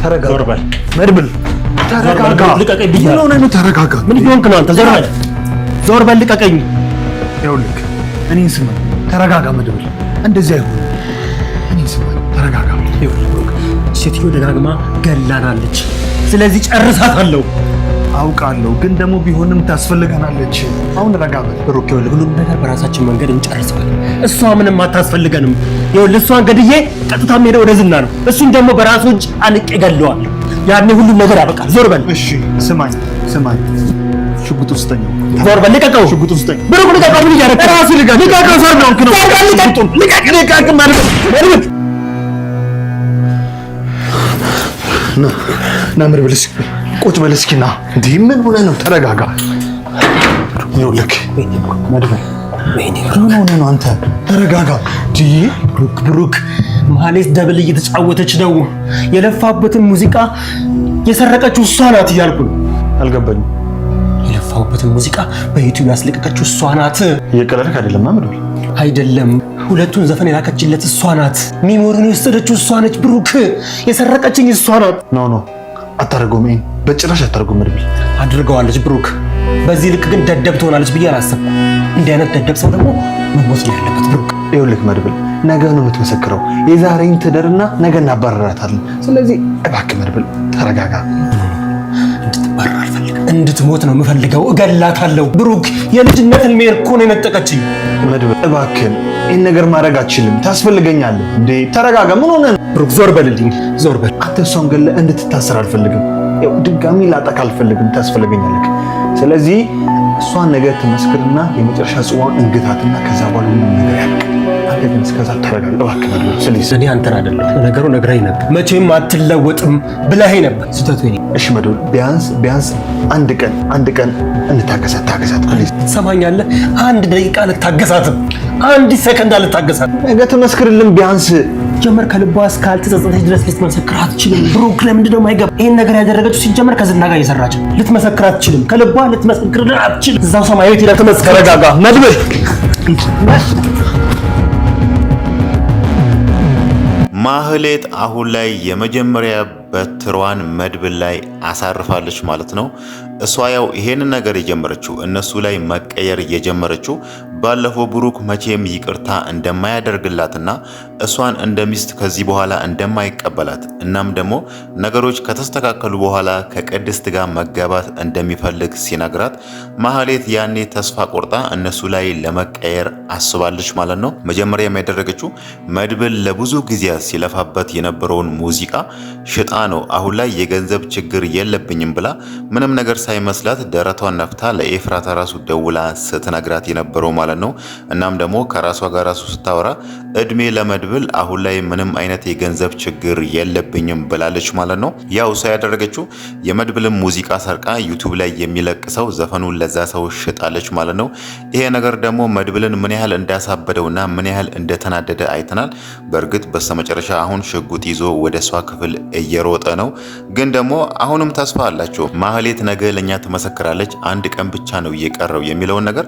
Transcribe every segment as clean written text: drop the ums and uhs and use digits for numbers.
ተረጋጋ። ዞር በል መድብል ተረጋጋ። ልቀቀኝ ብያለሁ። ምን ሆነህ ነው? ተረጋጋ። ምን ሆንክ ነው አንተ? ዞር በል ልቀቀኝ። ይኸውልህ እኔን ስማኝ፣ ተረጋጋ መድብል። እንደዚህ አይሆንም። እኔን ስማኝ፣ ተረጋጋ። ይኸውልህ ሴትዮ ደጋግማ ገላናለች። ስለዚህ ጨርሳታለሁ። አውቃለሁ፣ ግን ደግሞ ቢሆንም ታስፈልገናለች። አሁን ረጋ በል ብሩክ። ይኸውልህ ሁሉም ነገር በራሳችን መንገድ እንጨርሰዋለን። እሷ ምንም አታስፈልገንም። ይኸውልህ እሷን ገድዬ ቀጥታ ሄደ ወደ ዝና ነው። እሱን ደግሞ በራሱ እጅ አንቄ ገለዋለሁ። ያኔ ሁሉም ነገር ያበቃል። ዞር በል። እሺ ስማኝ፣ ሽጉጥ ውስጠኝ። ዞር በል። ልቀቀው። ሽጉጥ ውስጠኝ። ብሩክ ልቀቀው። ምን እያደረክ ነው? ራስህ ልቀቀው። ዞር ነው ነው። ልቀቅ ማለት ና መድብል፣ ቁጭ በል እስኪ ና። እንዲህ ምን ሆነህ ነው? ተረጋጋ። ይኸውልህ መድብል፣ ምን ሆነህ ነው አንተ? ተረጋጋ። ብሩክ ማህሌት ደብል እየተጫወተች ነው። የለፋበትን ሙዚቃ የሰረቀችው እሷ ናት እያልኩ ነው። አልገባኝም። የለፋበትን ሙዚቃ በዩቲዩብ ያስለቀቀችው እሷ ናት። እየቀለድክ አይደለም መድብል? አይደለም፣ ሁለቱን ዘፈን የላከችለት እሷ ናት። ሚሞሪውን የወሰደችው እሷ ነች። ብሩክ የሰረቀችኝ እሷ ናት። ኖ አታደርገውም። ይሄን በጭራሽ አታደርገውም መድብል። አድርገዋለች ብሩክ። በዚህ ልክ ግን ደደብ ትሆናለች ብዬ አላሰብኩም። እንዲህ አይነት ደደብ ሰው ደግሞ መሞት ነው ያለበት ብሩክ። ይኸውልህ መድብል፣ ነገ ነው የምትመሰክረው። የዛሬን ትደርና ነገ እናባረራታለን። ስለዚህ እባክህ መድብል ተረጋጋ። እንድትባረር አልፈልግም፣ እንድትሞት ነው የምፈልገው። እገላታለሁ ብሩክ። የልጅነት ህልሜ እኮ ነው የነጠቀችኝ። መድብል እባክህን፣ ይህን ነገር ማድረግ አትችልም። ታስፈልገኛለህ እንዴ? ተረጋጋ። ምን ሆነህ ነው? ብሩክ ዞር በልልኝ፣ ዞር በል። አንተ እሷን ገለህ እንድትታሰር አልፈልግም። ድጋሚ ላጠቃ አልፈልግም። ታስፈልገኛለህ። ስለዚህ እሷን ነገ ትመስክርና የመጨረሻ ጽዋን እንግታትና ከዛ በኋላ ምንም ነገር ያልቅ። አንተ ግን እስከዛ ተረጋጋ እባክህ መድብል። ስለዚህ እኔ አንተን አይደለም ነገሩ ነግረኸኝ ነበር። መቼም አትለወጥም ብለኸኝ ነበር። ስህተቱ የእኔ። እሺ መድብል፣ ቢያንስ አንድ ቀን እንታገሳት ፕሊዝ። ትሰማኛለህ? አንድ ደቂቃ ልታገሳትም፣ አንድ ሰከንድ ልታገሳት። ነገ ትመስክርልን ቢያንስ። ሲጀመር ከልቧ እስካልተጸጸተች ድረስ ልትመሰክር አትችልም። ብሩክ ለምንድን ነው የማይገባ? ይህን ነገር ያደረገችው ሲጀመር ከዝና ጋር እየሰራች ልትመሰክር አትችልም። ከልቧ ልትመሰክርልን አትችልም። እዛው ሰማይ ቤት ሄዳ ትመስክር። ተረጋጋ መድብል። ማህሌት አሁን ላይ የመጀመሪያ በትሯን መድብል ላይ አሳርፋለች ማለት ነው። እሷ ያው ይሄንን ነገር የጀመረችው እነሱ ላይ መቀየር የጀመረችው ባለፈው ብሩክ መቼም ይቅርታ እንደማያደርግላትና እሷን እንደ ሚስት ከዚህ በኋላ እንደማይቀበላት እናም ደግሞ ነገሮች ከተስተካከሉ በኋላ ከቅድስት ጋር መጋባት እንደሚፈልግ ሲነግራት ማህሌት ያኔ ተስፋ ቆርጣ እነሱ ላይ ለመቀየር አስባለች ማለት ነው። መጀመሪያ ያደረገችው መድብል ለብዙ ጊዜያት ሲለፋበት የነበረውን ሙዚቃ ሽጣ ነው። አሁን ላይ የገንዘብ ችግር የለብኝም ብላ ምንም ነገር ሳይመስላት ደረቷን ነፍታ ለኤፍራታ ራሱ ደውላ ስትነግራት የነበረው ማለት ነው። እናም ደግሞ ከራሷ ጋር ራሱ ስታወራ እድሜ ለመድብል አሁን ላይ ምንም አይነት የገንዘብ ችግር የለብኝም ብላለች ማለት ነው። ያው እሷ ያደረገችው የመድብልን ሙዚቃ ሰርቃ ዩቲዩብ ላይ የሚለቅ ሰው ዘፈኑን ለዛ ሰው ሽጣለች ማለት ነው። ይሄ ነገር ደግሞ መድብልን ምን ያህል እንዳሳበደውና ምን ያህል እንደተናደደ አይተናል። በእርግጥ በስተመጨረሻ አሁን ሽጉጥ ይዞ ወደ እሷ ክፍል እየሮጠ ነው። ግን ደግሞ አሁንም ተስፋ አላቸው። ማህሌት ነገ ለኛ ትመሰክራለች፣ አንድ ቀን ብቻ ነው እየቀረው የሚለውን ነገር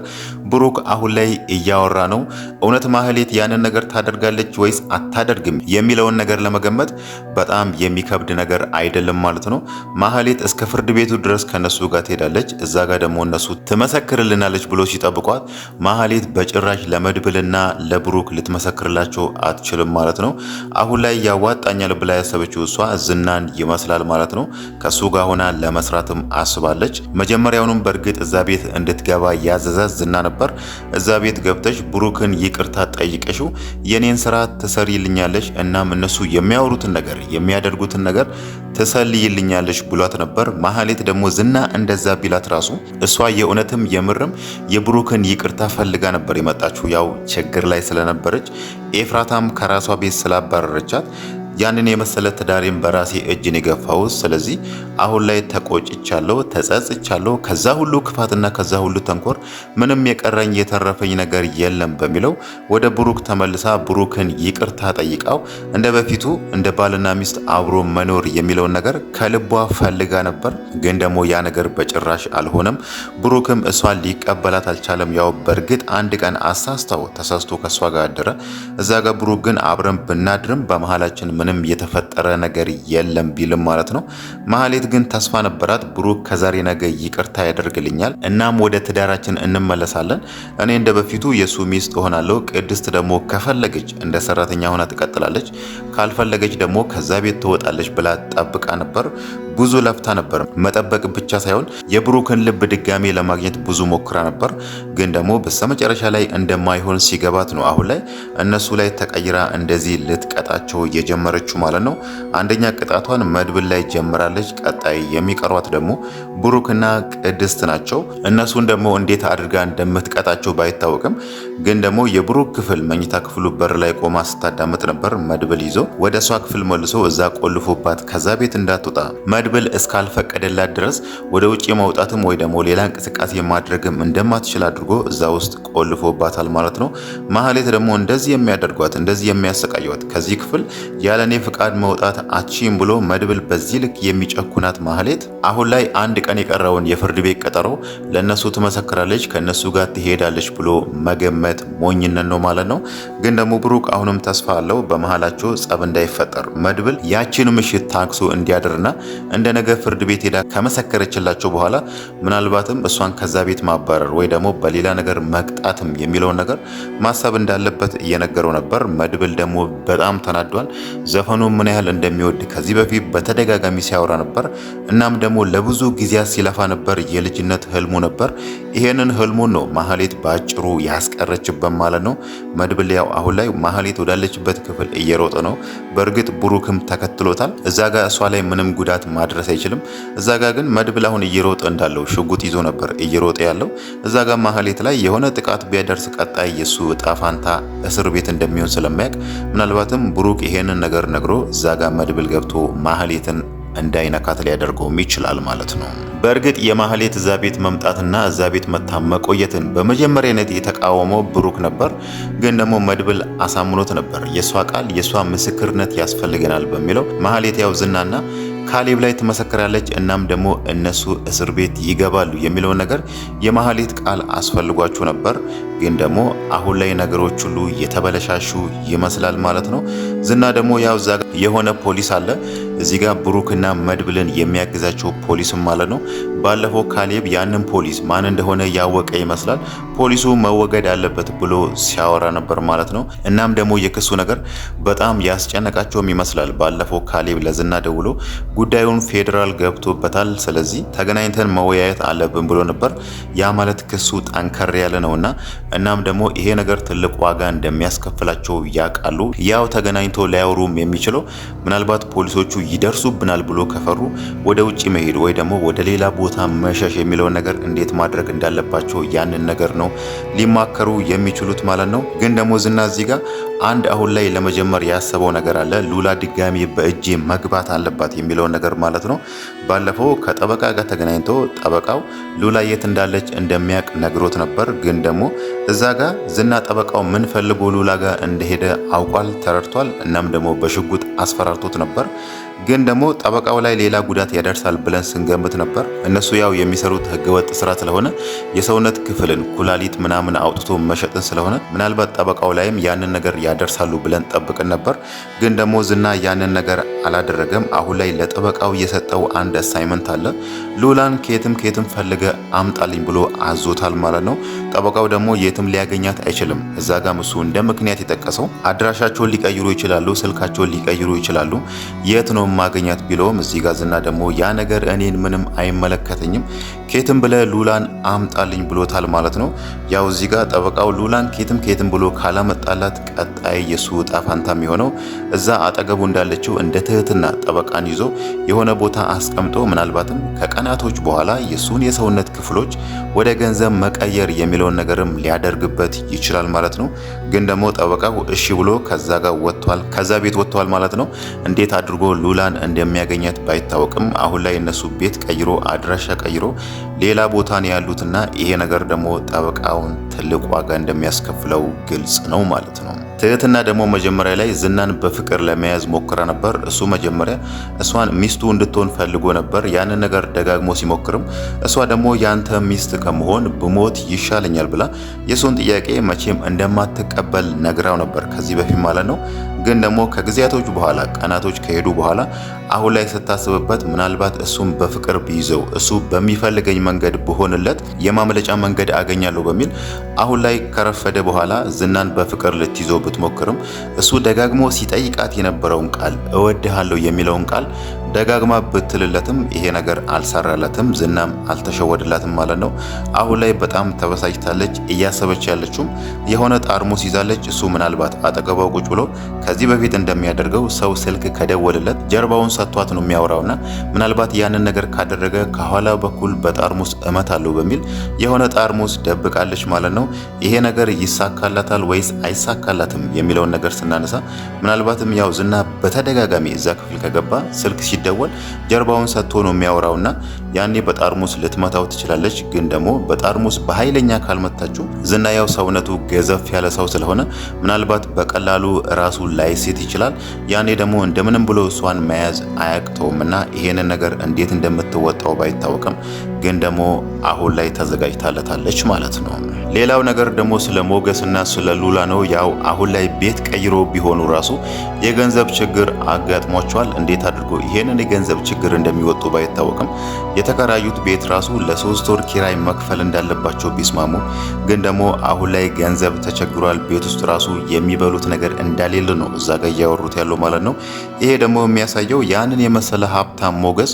ብሩክ አሁን ላይ እያወራ ነው። እውነት ማህሌት ያንን ነገር ታደርጋለች ወይስ አታደርግም የሚለውን ነገር ለመገመት በጣም የሚከብድ ነገር አይደለም ማለት ነው። ማህሌት እስከ ፍርድ ቤቱ ድረስ ከነሱ ጋር ትሄዳለች። እዛ ጋር ደግሞ እነሱ ትመሰክርልናለች ብሎ ሲጠብቋት ማህሌት በጭራሽ ለመድብልና ለብሩክ ልትመሰክርላቸው አትችልም ማለት ነው። አሁን ላይ ያዋጣኛል ብላ ያሰበችው እሷ ዝናን ይመስላል ማለት ነው። ከሱ ጋር ሆና ለመስራትም አስባለች። መጀመሪያውንም በእርግጥ እዛ ቤት እንድትገባ ያዘዛት ዝና ነበር። እዛ ቤት ገብተሽ ብሩክን ይቅርታ ጠይቀሽው የኔን ስራ ትሰሪልኛለሽ፣ እናም እነሱ የሚያወሩትን ነገር የሚያደርጉትን ነገር ትሰልይልኛለሽ ብሏት ነበር። ማህሌት ደግሞ ዝና እንደዛ ቢላት ራሱ እሷ የእውነትም የምርም የብሩክን ይቅርታ ፈልጋ ነበር የመጣችው። ያው ችግር ላይ ስለነበረች ኤፍራታም ከራሷ ቤት ስላባረረቻት ያንን የመሰለ ትዳሬን በራሴ እጅን የገፋው። ስለዚህ አሁን ላይ ተቆጭቻለሁ፣ ተጸጽቻለሁ። ከዛ ሁሉ ክፋትና ከዛ ሁሉ ተንኮር ምንም የቀረኝ የተረፈኝ ነገር የለም በሚለው ወደ ብሩክ ተመልሳ ብሩክን ይቅርታ ጠይቃው እንደ በፊቱ እንደ ባልና ሚስት አብሮ መኖር የሚለውን ነገር ከልቧ ፈልጋ ነበር። ግን ደግሞ ያ ነገር በጭራሽ አልሆነም። ብሩክም እሷን ሊቀበላት አልቻለም። ያው በእርግጥ አንድ ቀን አሳስታው ተሳስቶ ከሷ ጋር አደረ። እዛ ጋር ብሩክ ግን አብረን ብናድርም በመሃላችን ምንም የተፈጠረ ነገር የለም ቢልም ማለት ነው። ማህሌት ግን ተስፋ ነበራት። ብሩክ ከዛሬ ነገ ይቅርታ ያደርግልኛል፣ እናም ወደ ትዳራችን እንመለሳለን፣ እኔ እንደ በፊቱ የሱ ሚስት እሆናለሁ፣ ቅድስት ደግሞ ከፈለገች እንደ ሰራተኛ ሆና ትቀጥላለች፣ ካልፈለገች ደግሞ ከዛ ቤት ትወጣለች ብላ ጠብቃ ነበር። ብዙ ለፍታ ነበር። መጠበቅ ብቻ ሳይሆን የብሩክን ልብ ድጋሜ ለማግኘት ብዙ ሞክራ ነበር። ግን ደግሞ በስተመጨረሻ ላይ እንደማይሆን ሲገባት ነው አሁን ላይ እነሱ ላይ ተቀይራ እንደዚህ ልትቀጣቸው የጀመረችው ማለት ነው። አንደኛ ቅጣቷን መድብል ላይ ጀምራለች። ቀጣይ የሚቀሯት ደግሞ ብሩክና ቅድስት ናቸው። እነሱን ደግሞ እንዴት አድርጋ እንደምትቀጣቸው ባይታወቅም ግን ደግሞ የብሩክ ክፍል መኝታ ክፍሉ በር ላይ ቆማ ስታዳምጥ ነበር። መድብል ይዞ ወደ እሷ ክፍል መልሶ እዛ ቆልፎባት ከዛ ቤት እንዳትወጣ መድብል እስካልፈቀደላት ድረስ ወደ ውጪ መውጣትም ወይ ደግሞ ሌላ እንቅስቃሴ ማድረግም እንደማትችል አድርጎ እዛ ውስጥ ቆልፎባታል ማለት ነው። ማህሌት ደግሞ እንደዚህ የሚያደርጓት እንደዚህ የሚያሰቃዩት ከዚህ ክፍል ያለኔ ፍቃድ መውጣት አቺም ብሎ መድብል በዚህ ልክ የሚጨኩናት ማህሌት አሁን ላይ አንድ ቀን የቀረውን የፍርድ ቤት ቀጠሮ ለነሱ ትመሰክራለች፣ ከነሱ ጋር ትሄዳለች ብሎ መገመት ሞኝነት ነው ማለት ነው። ግን ደግሞ ብሩክ አሁንም ተስፋ አለው በመሃላቸው ጸብ እንዳይፈጠር መድብል ያቺን ምሽት ታክሶ እንዲያድርና እንደ ነገ ፍርድ ቤት ሄዳ ከመሰከረችላቸው በኋላ ምናልባትም እሷን ከዛ ቤት ማባረር ወይ ደግሞ በሌላ ነገር መቅጣትም የሚለውን ነገር ማሰብ እንዳለበት እየነገረው ነበር። መድብል ደግሞ በጣም ተናዷል። ዘፈኑ ምን ያህል እንደሚወድ ከዚህ በፊት በተደጋጋሚ ሲያወራ ነበር። እናም ደግሞ ለብዙ ጊዜያት ሲለፋ ነበር። የልጅነት ህልሙ ነበር። ይሄንን ህልሙን ነው ማህሌት ባጭሩ ያስቀረችበት ማለት ነው። መድብል ያው አሁን ላይ ማህሌት ወዳለችበት ክፍል እየሮጠ ነው። በእርግጥ ብሩክም ተከትሎታል። እዛ ጋር እሷ ላይ ምንም ጉዳት ማድረስ አይችልም። እዛ ጋር ግን መድብል አሁን እየሮጠ እንዳለው ሽጉጥ ይዞ ነበር እየሮጠ ያለው። እዛ ጋር ማህሌት ላይ የሆነ ጥቃት ቢያደርስ ቀጣይ የሱ እጣ ፋንታ እስር ቤት እንደሚሆን ስለማያውቅ ምናልባትም ብሩክ ይሄንን ነገር ነግሮ እዛ ጋር መድብል ገብቶ ማህሌትን እንዳይነካት ሊያደርገውም ይችላል ማለት ነው። በእርግጥ የማህሌት እዛ ቤት መምጣትና እዛ ቤት መታ መቆየትን በመጀመሪያነት የተቃወመው ብሩክ ነበር። ግን ደግሞ መድብል አሳምኖት ነበር። የሷ ቃል የሷ ምስክርነት ያስፈልገናል በሚለው ማህሌት ያው ዝናና ካሌብ ላይ ትመሰክራለች። እናም ደግሞ እነሱ እስር ቤት ይገባሉ የሚለው ነገር የማህሌት ቃል አስፈልጓቸው ነበር። ግን ደግሞ አሁን ላይ ነገሮች ሁሉ የተበለሻሹ ይመስላል ማለት ነው። ዝና ደግሞ ያው እዛ የሆነ ፖሊስ አለ እዚህ ጋር ብሩክና መድብልን የሚያግዛቸው ፖሊስም ማለት ነው። ባለፈው ካሌብ ያንን ፖሊስ ማን እንደሆነ ያወቀ ይመስላል። ፖሊሱ መወገድ አለበት ብሎ ሲያወራ ነበር ማለት ነው። እናም ደግሞ የክሱ ነገር በጣም ያስጨነቃቸውም ይመስላል። ባለፈው ካሌብ ለዝና ደውሎ ጉዳዩን ፌዴራል ገብቶበታል፣ ስለዚህ ተገናኝተን መወያየት አለብን ብሎ ነበር። ያ ማለት ክሱ ጠንከር ያለ ነውና እናም ደግሞ ይሄ ነገር ትልቅ ዋጋ እንደሚያስከፍላቸው ያውቃሉ። ያው ተገናኝቶ ሊያወሩም የሚችለው ምናልባት ፖሊሶቹ ይደርሱብናል ብሎ ከፈሩ ወደ ውጪ መሄድ ወይ ደግሞ ወደ ሌላ ቦታ መሸሽ የሚለውን ነገር እንዴት ማድረግ እንዳለባቸው ያንን ነገር ነው ሊማከሩ የሚችሉት ማለት ነው። ግን ደግሞ ዝና እዚህ ጋር አንድ አሁን ላይ ለመጀመር ያሰበው ነገር አለ። ሉላ ድጋሚ በእጄ መግባት አለባት የሚለውን ነገር ማለት ነው። ባለፈው ከጠበቃ ጋር ተገናኝቶ ጠበቃው ሉላ የት እንዳለች እንደሚያውቅ ነግሮት ነበር። ግን ደግሞ እዛ ጋር ዝና ጠበቃው ምን ፈልጎ ሉላ ጋር እንደሄደ አውቋል፣ ተረድቷል። እናም ደግሞ በሽጉጥ አስፈራርቶት ነበር። ግን ደግሞ ጠበቃው ላይ ሌላ ጉዳት ያደርሳል ብለን ስንገምት ነበር። እነሱ ያው የሚሰሩት ህገወጥ ስራ ስለሆነ የሰውነት ክፍልን ኩላሊት ምናምን አውጥቶ መሸጥን ስለሆነ ምናልባት ጠበቃው ላይም ያንን ነገር ያደርሳሉ ብለን ጠብቅን ነበር። ግን ደግሞ ዝና ያንን ነገር አላደረገም። አሁን ላይ ለጠበቃው የሰጠው አንድ አሳይመንት አለ። ሉላን ከየትም ፈልገ አምጣልኝ ብሎ አዞታል ማለት ነው። ጠበቃው ደግሞ የትም ሊያገኛት አይችልም። እዛ ጋም እሱ እንደ ምክንያት የጠቀሰው አድራሻቸውን ሊቀይሩ ይችላሉ፣ ስልካቸውን ሊቀይሩ ይችላሉ፣ የት ነው ማግኘት ቢለውም እዚህ ጋር ዝና ደግሞ ያ ነገር እኔን ምንም አይመለከተኝም ከየትም ብለ ሉላን አምጣልኝ ብሎታል ማለት ነው። ያው እዚህ ጋር ጠበቃው ሉላን ከየትም ብሎ ካላመጣላት ቀጣይ የሱ ዕጣ ፋንታ የሚሆነው እዛ አጠገቡ እንዳለችው እንደ ትህትና ጠበቃን ይዞ የሆነ ቦታ አስቀምጦ ምናልባትም ከቀናቶች በኋላ የሱን የሰውነት ክፍሎች ወደ ገንዘብ መቀየር የሚለውን ነገርም ሊያደርግበት ይችላል ማለት ነው። ግን ደግሞ ጠበቃው እሺ ብሎ ከዛ ጋር ወጥቷል፣ ከዛ ቤት ወጥቷል ማለት ነው። እንዴት አድርጎ ሉላን እንደሚያገኛት ባይታወቅም አሁን ላይ እነሱ ቤት ቀይሮ አድራሻ ቀይሮ ሌላ ቦታ ነው ያሉትና ይሄ ነገር ደግሞ ጠበቃውን ትልቅ ዋጋ እንደሚያስከፍለው ግልጽ ነው ማለት ነው። ትህትና ደግሞ መጀመሪያ ላይ ዝናን በፍቅር ለመያዝ ሞክራ ነበር። እሱ መጀመሪያ እሷን ሚስቱ እንድትሆን ፈልጎ ነበር። ያንን ነገር ደጋግሞ ሲሞክርም እሷ ደግሞ ያንተ ሚስት ከመሆን ብሞት ይሻለኛል ብላ የሱን ጥያቄ መቼም እንደማትቀበል ነግራው ነበር ከዚህ በፊት ማለት ነው። ግን ደግሞ ከጊዜያቶች በኋላ ቀናቶች ከሄዱ በኋላ አሁን ላይ ስታስብበት ምናልባት እሱም በፍቅር ቢይዘው እሱ በሚፈልገኝ መንገድ ብሆንለት የማምለጫ መንገድ አገኛለሁ በሚል አሁን ላይ ከረፈደ በኋላ ዝናን በፍቅር ልትይዘው ብትሞክርም እሱ ደጋግሞ ሲጠይቃት የነበረውን ቃል እወድሃለሁ የሚለውን ቃል ደጋግማ ብትልለትም ይሄ ነገር አልሰራለትም። ዝናም አልተሸወደላትም ማለት ነው። አሁን ላይ በጣም ተበሳጭታለች። እያሰበች ያለችውም የሆነ ጠርሙስ ይዛለች። እሱ ምናልባት አጠገቧ ቁጭ ብሎ ከዚህ በፊት እንደሚያደርገው ሰው ስልክ ከደወልለት ጀርባውን ሰጥቷት ነው የሚያወራውና ምናልባት ያንን ነገር ካደረገ ከኋላ በኩል በጠርሙስ እመታለሁ በሚል የሆነ ጠርሙስ ደብቃለች ማለት ነው። ይሄ ነገር ይሳካላታል ወይስ አይሳካላትም የሚለውን ነገር ስናነሳ ምናልባትም ያው ዝና በተደጋጋሚ እዛ ክፍል ከገባ ስልክ ሲደወል ጀርባውን ሰጥቶ ነው የሚያወራውና ያኔ በጠርሙስ ልትመታው ትችላለች። ግን ደግሞ በጠርሙስ በኃይለኛ ካልመታችው ዝና ያው ሰውነቱ ገዘፍ ያለ ሰው ስለሆነ ምናልባት በቀላሉ ራሱ ላይሴት ይችላል። ያኔ ደግሞ እንደምንም ብሎ እሷን መያዝ አያቅተውምና ይሄንን ነገር እንዴት እንደምትወጣው ባይታወቅም ግን ደግሞ አሁን ላይ ተዘጋጅታለታለች ማለት ነው። ሌላው ነገር ደግሞ ስለ ሞገስና ስለ ሉላ ነው። ያው አሁን ላይ ቤት ቀይሮ ቢሆኑ ራሱ የገንዘብ ችግር አጋጥሟቸዋል። እንዴት አድርጎ ይሄንን የገንዘብ ችግር እንደሚወጡ ባይታወቅም የተከራዩት ቤት ራሱ ለ3 ወር ኪራይ መክፈል እንዳለባቸው ቢስማሙ ግን ደግሞ አሁን ላይ ገንዘብ ተቸግሯል። ቤት ውስጥ ራሱ የሚበሉት ነገር እንዳሌለ ነው እዛ ጋር እያወሩት ያለው ማለት ነው። ይሄ ደግሞ የሚያሳየው ያንን የመሰለ ሀብታም ሞገስ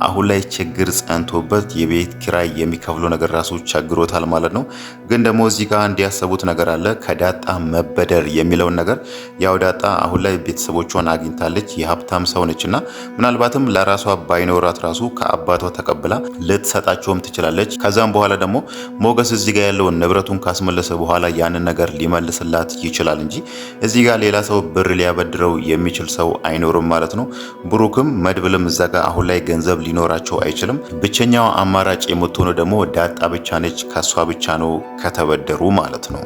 አሁን ላይ ችግር ጸንቶበት የቤት ኪራይ የሚከፍለው ነገር ራሱ ቸግሮታል ማለት ነው። ግን ደግሞ እዚህ ጋር እንዲያሰቡት ነገር አለ። ከዳጣ መበደር የሚለውን ነገር ያው ዳጣ አሁን ላይ ቤተሰቦቿን አግኝታለች። የሀብታም ሰው ነችና ምናልባትም ለራሷ ባይኖራት ራሱ ከአባቷ ተቀብላ ልትሰጣቸውም ትችላለች። ከዛም በኋላ ደግሞ ሞገስ እዚህ ጋር ያለውን ንብረቱን ካስመለሰ በኋላ ያንን ነገር ሊመልስላት ይችላል እንጂ እዚህ ጋር ሌላ ሰው ብር ሊያበድረው የሚችል ሰው አይኖርም ማለት ነው። ብሩክም መድብልም እዛ ጋር አሁን ላይ ገንዘብ ሊኖራቸው አይችልም። ብቸኛው አማራጭ የምትሆነው ደግሞ ዳጣ ብቻ ነች። ከሷ ብቻ ነው ከተበደሩ ማለት ነው።